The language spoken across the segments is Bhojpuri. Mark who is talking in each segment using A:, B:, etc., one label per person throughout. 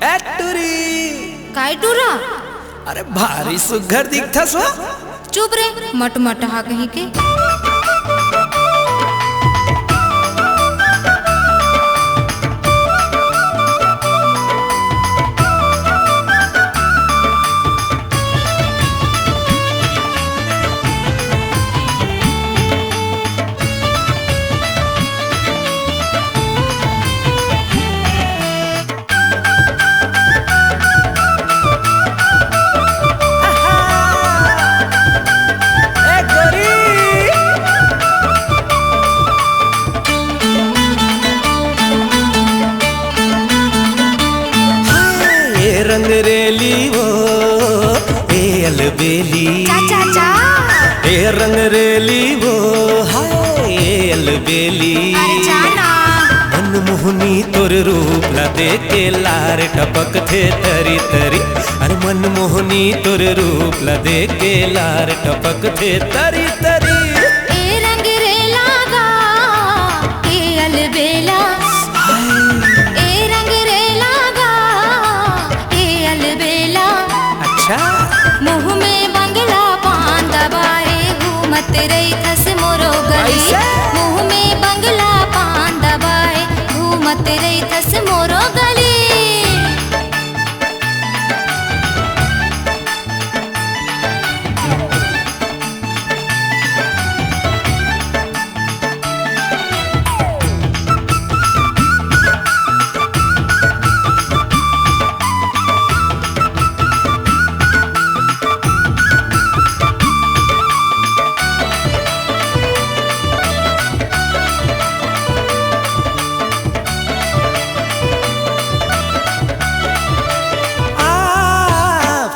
A: टुरी
B: काय टूरा?
A: अरे भारी सुघर दिखथस हो।
B: चुप रे मट मट हा कहीं के।
A: रंग रेली वो ए अलबेली
B: चा चा चा।
A: ए रंग रेली वो हाय ए अलबेली।
B: अरे जाना
A: मनमोहनी तोर रूप ला देखे लार टपक थे तरी तरी। अरे मनमोहनी तोर रूप ला देखे लार टपक थे तरी तरी।
B: ए रंग रे लागा ए अलबेला। ए रंग रे लागा ए अलबेला।
A: अच्छा
B: मुँह में बंगला पान दबाए घूमत रही थस मोरो गली। मुँह में बंगला पान दबाए घूमत रही थस मोरो गली।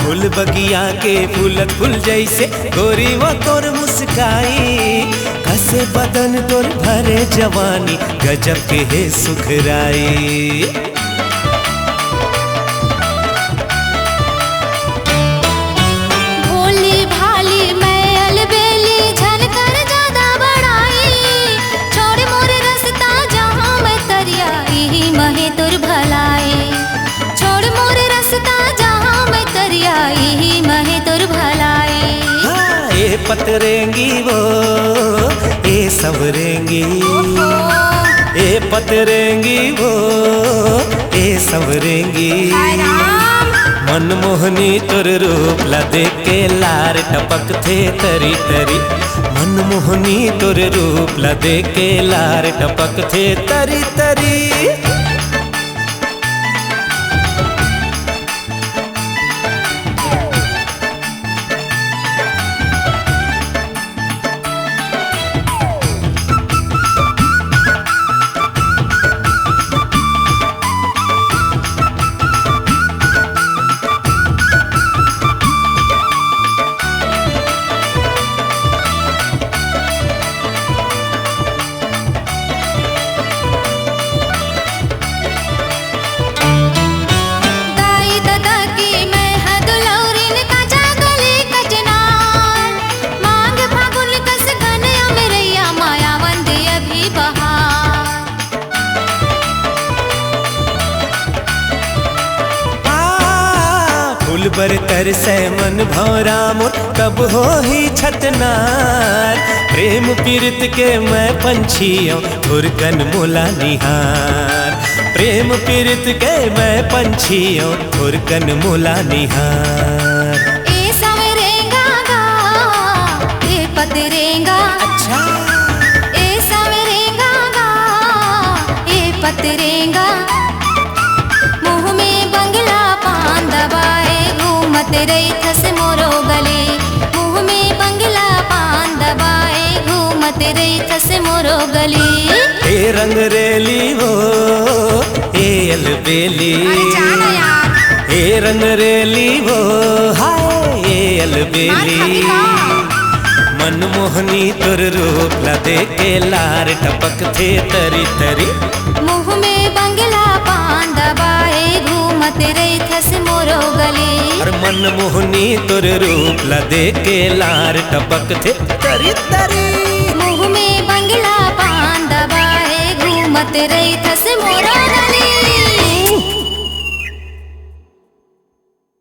A: फूल बगिया के फूलत फूल जैसे गोरी वो तोर मुस्काई। कसे बदन तोर भरे जवानी गजब के है सुखराई।
B: भोली भाली मैं अलबेली झनकर ज्यादा बड़ाई। छोड़ मोर रास्ता जहाँ मैं तरिया यही महे तुर भलाई। छोड़ मोर रास्ता जहाँ मैं तरिया यही महे तुर भलाई।
A: हाँ, ए पतरेंगी वो ए सवरेंगी। ए पतरेंगी वो ए सवरेंगी। मनमोहनी तोर रूप ला देख के लार टपक थे तरी तरी। मनमोहनी तोर रूप ला देख के लार टपक थे तरी तरी। फूल बर तर से मन भौरा मोर कब हो ही छतनार। प्रेम पीड़ित के मैं पंछियों थुरकन मोला निहार। प्रेम पीड़ित के मैं पंछियों थुरकन मोला निहार।
B: ए सवरेंगा गा ए पतरेंगा।
A: अच्छा
B: ए सवरेंगा गा ए पतरेंगा। मुँह में बंगला पान दबाए घूमत रही थस मोरो गले। मुँह में बंगला पान दबाए घूमत रही थस मोरो गली।
A: ए रंग रेली वो ए अलबेली। ए रंग रेली वो हाय ए अलबेली। मनमोहनी तोर रूप ला देख के लार टपक थे तरी तरी।
B: मुँह में बंगला पान दबाए घूमत रही थस मोरो गली।
A: और मनमोहनी तोर रूप ला देख के लार टपक थे तरी तरी।
B: मुँह में बंगला पान दबाए घूमत रही थस